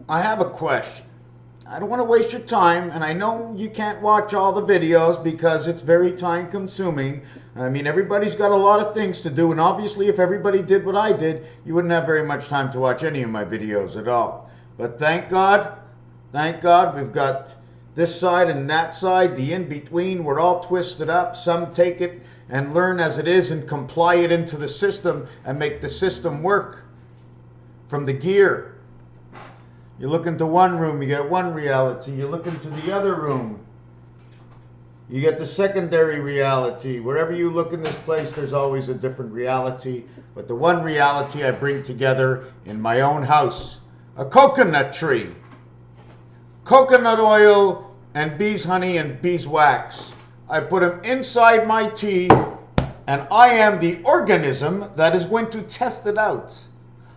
I have a question. I don't want to waste your time, and I know you can't watch all the videos because it's very time consuming. I mean, everybody's got a lot of things to do, and obviously if everybody did what I did, you wouldn't have very much time to watch any of my videos at all. But thank God, we've got this side and that side, the in-between. We're all twisted up. Some take it and learn as it is and comply it into the system and make the system work from the gear. You look into one room, you get one reality. You look into the other room, you get the secondary reality. Wherever you look in this place, there's always a different reality. But the one reality I bring together in my own house, a coconut tree, coconut oil, and bees honey and beeswax. I put them inside my tea, and I am the organism that is going to test it out.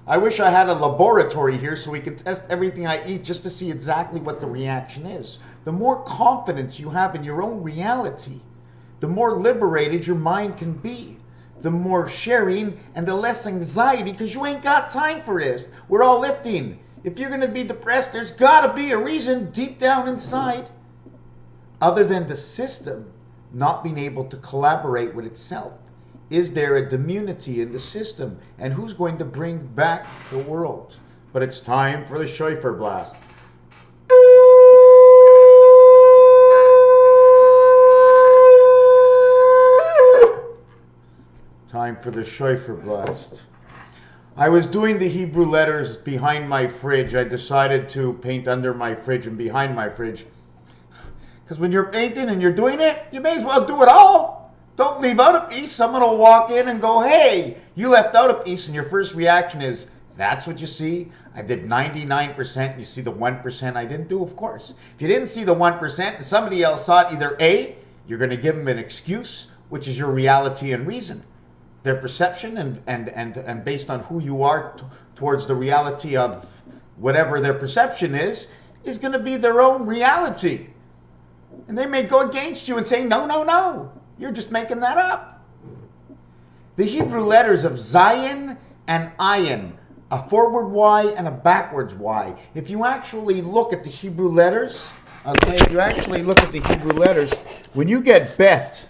I wish I had a laboratory here so we could test everything I eat just to see exactly what the reaction is. The more confidence you have in your own reality, the more liberated your mind can be. The more sharing and the less anxiety, because you ain't got time for this. We're all lifting. If you're going to be depressed, there's got to be a reason deep down inside, other than the system not being able to collaborate with itself. Is there a immunity in the system? And who's going to bring back the world? But it's time for the shofar blast. Time for the shofar blast. I was doing the Hebrew letters behind my fridge. I decided to paint under my fridge and behind my fridge. Because when you're painting and you're doing it, you may as well do it all. Don't leave out a piece. Someone will walk in and go, hey, you left out a piece. And your first reaction is, that's what you see? I did 99%. You see the 1% I didn't do? Of course. If you didn't see the 1% and somebody else saw it, either A, you're going to give them an excuse, which is your reality and reason. Their perception and based on who you are towards the reality of whatever their perception is going to be their own reality. And they may go against you and say, no. You're just making that up. The Hebrew letters of Zion and Ayin, a forward Y and a backwards Y. If you actually look at the Hebrew letters, when you get bet,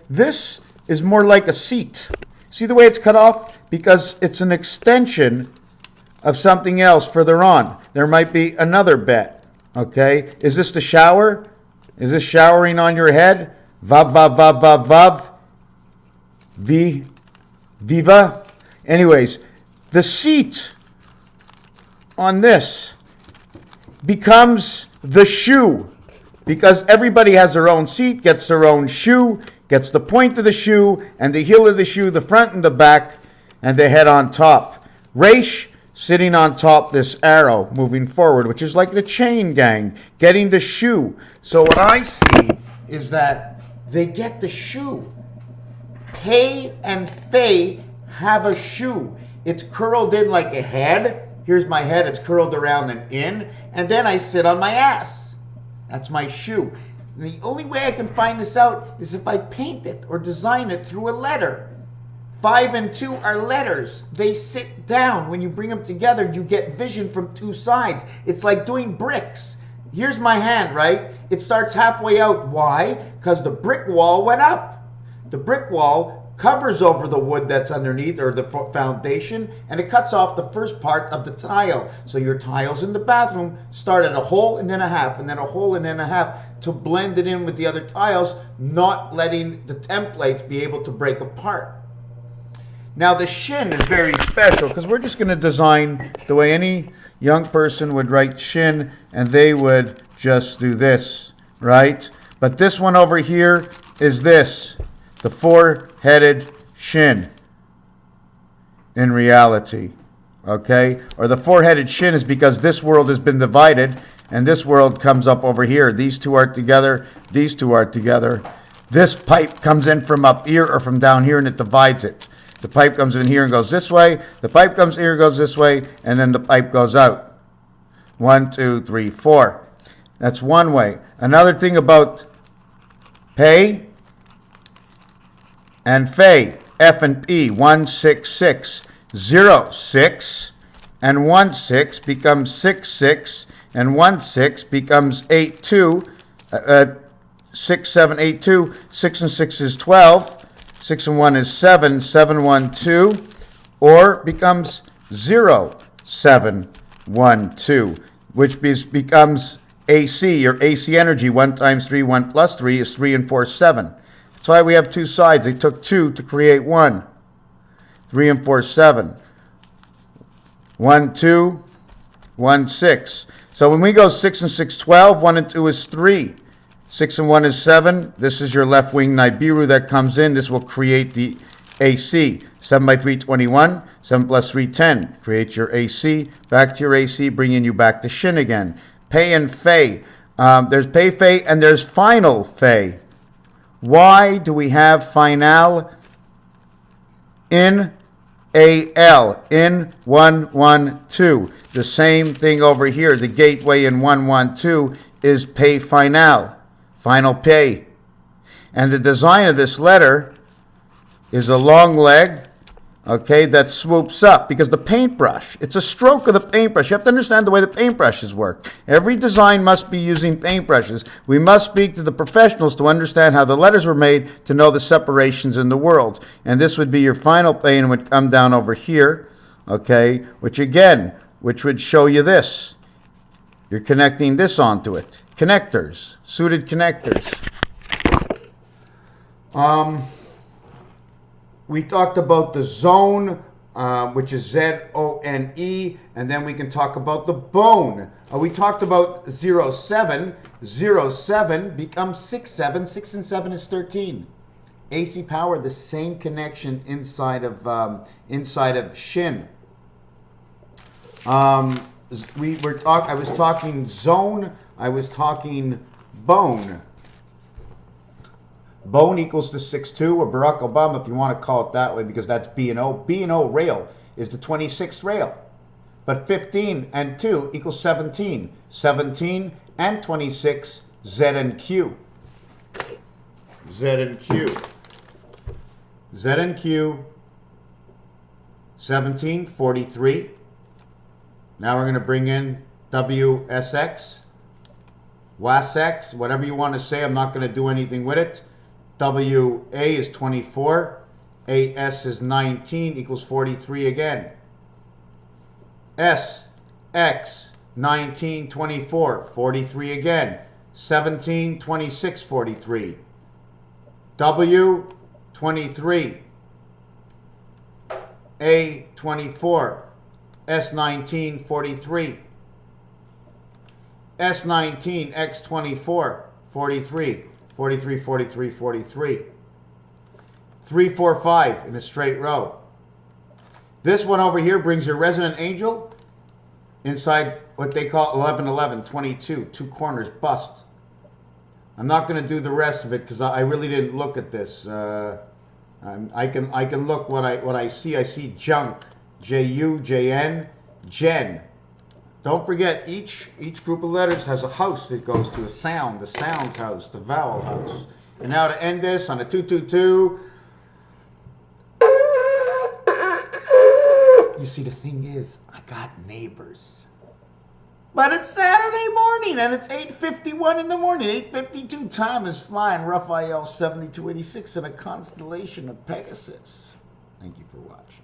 this is more like a seat. See the way it's cut off? Because it's an extension of something else further on. There might be another bet. Okay, is this the shower? Is this showering on your head? Vav, vav, vav, vav, vav. Viva. Anyways, the seat on this becomes the shoe. Because everybody has their own seat, gets their own shoe, gets the point of the shoe, and the heel of the shoe, the front and the back, and the head on top. Reish, sitting on top this arrow, moving forward, which is like the chain gang, getting the shoe. So what I see is that they get the shoe. Pei and Fei have a shoe. It's curled in like a head. Here's my head, it's curled around and in. And then I sit on my ass. That's my shoe. And the only way I can find this out is if I paint it or design it through a letter. 5 and 2 are letters. They sit down. When you bring them together, you get vision from two sides. It's like doing bricks. Here's my hand, right? It starts halfway out. Why? Because the brick wall went up. The brick wall covers over the wood that's underneath, or the foundation, and it cuts off the first part of the tile. So your tiles in the bathroom start at a hole and then a half, and then a hole and then a half, to blend it in with the other tiles, not letting the templates be able to break apart. Now the shin is very special because we're just going to design the way any young person would write shin, and they would just do this, right? But this one over here is this, the four-headed shin in reality, okay? Or the four-headed shin is because this world has been divided and this world comes up over here. These two are together, these two are together. This pipe comes in from up here or from down here and it divides it. The pipe comes in here and goes this way. The pipe comes here and goes this way. And then the pipe goes out. 1, 2, 3, 4. That's one way. Another thing about Pei and Fei, F and P, 1, 6, 6. 0, 6, and 1, 6 becomes 6, 6, and 1, 6 becomes 8, 2, 6, 7, 8, 2, 6 and 6 is 12, 6 and 1 is 7, 7, 1, 2, or becomes 0, 7, 1, 2, which becomes AC, or AC energy. 1 times 3, 1 plus 3 is 3 and 4, 7. That's why we have two sides. They took 2 to create 1. 3 and 4, 7. 1, 2, 1, 6. So when we go 6 and 6, 12, 1 and 2 is 3. 6 and 1 is 7. This is your left wing Nibiru that comes in. This will create the AC. 7 by 3, 21. 7 plus 3, 10. Create your AC. Back to your AC, bringing you back to Shin again. Pei and Fei. There's Pei Fei and there's Final Fei. Why do we have Final in AL? In 112. The same thing over here. The gateway in 112 is Pei Final. Final Pei. And the design of this letter is a long leg, okay, that swoops up, because the paintbrush, it's a stroke of the paintbrush. You have to understand the way the paintbrushes work. Every design must be using paintbrushes. We must speak to the professionals to understand how the letters were made, to know the separations in the world. And this would be your final Pei, and would come down over here, okay, which would show you this. You're connecting this onto it. Connectors, suited connectors. We talked about the zone, which is Z-O-N-E, and then we can talk about the bone. We talked about 0, 7. 0, 7 becomes 6, 7. 6 and 7 is 13. AC power, the same connection inside of Shin. I was talking zone. I was talking bone. Bone equals to 6'2", or Barack Obama, if you want to call it that way, because that's B and O. B and O rail is the 26th rail. But 15 and 2 equals 17. 17 and 26, Z and Q. Z and Q. Z and Q. 17, 43. Now we're going to bring in WSX. WASX, whatever you want to say. I'm not going to do anything with it. WA is 24. AS is 19 equals 43 again. S, X, 19, 24, 43 again. 17, 26, 43. W, 23. A, 24. S, 19, 43. S19, X24, 43, 43, 43, 43. 3, 4, 5 in a straight row. This one over here brings your resonant angel inside what they call 11, 11, 22, 2 corners, bust. I'm not going to do the rest of it because I really didn't look at this. I can look what I see. I see junk, J-U, J-N, Jen. Don't forget, each group of letters has a house it goes to, a sound, the sound house, the vowel house. And now to end this on a 222. You see, the thing is, I got neighbors. But it's Saturday morning, and it's 8:51 in the morning. 8:52, time is flying. Raphael 7286 in a constellation of Pegasus. Thank you for watching.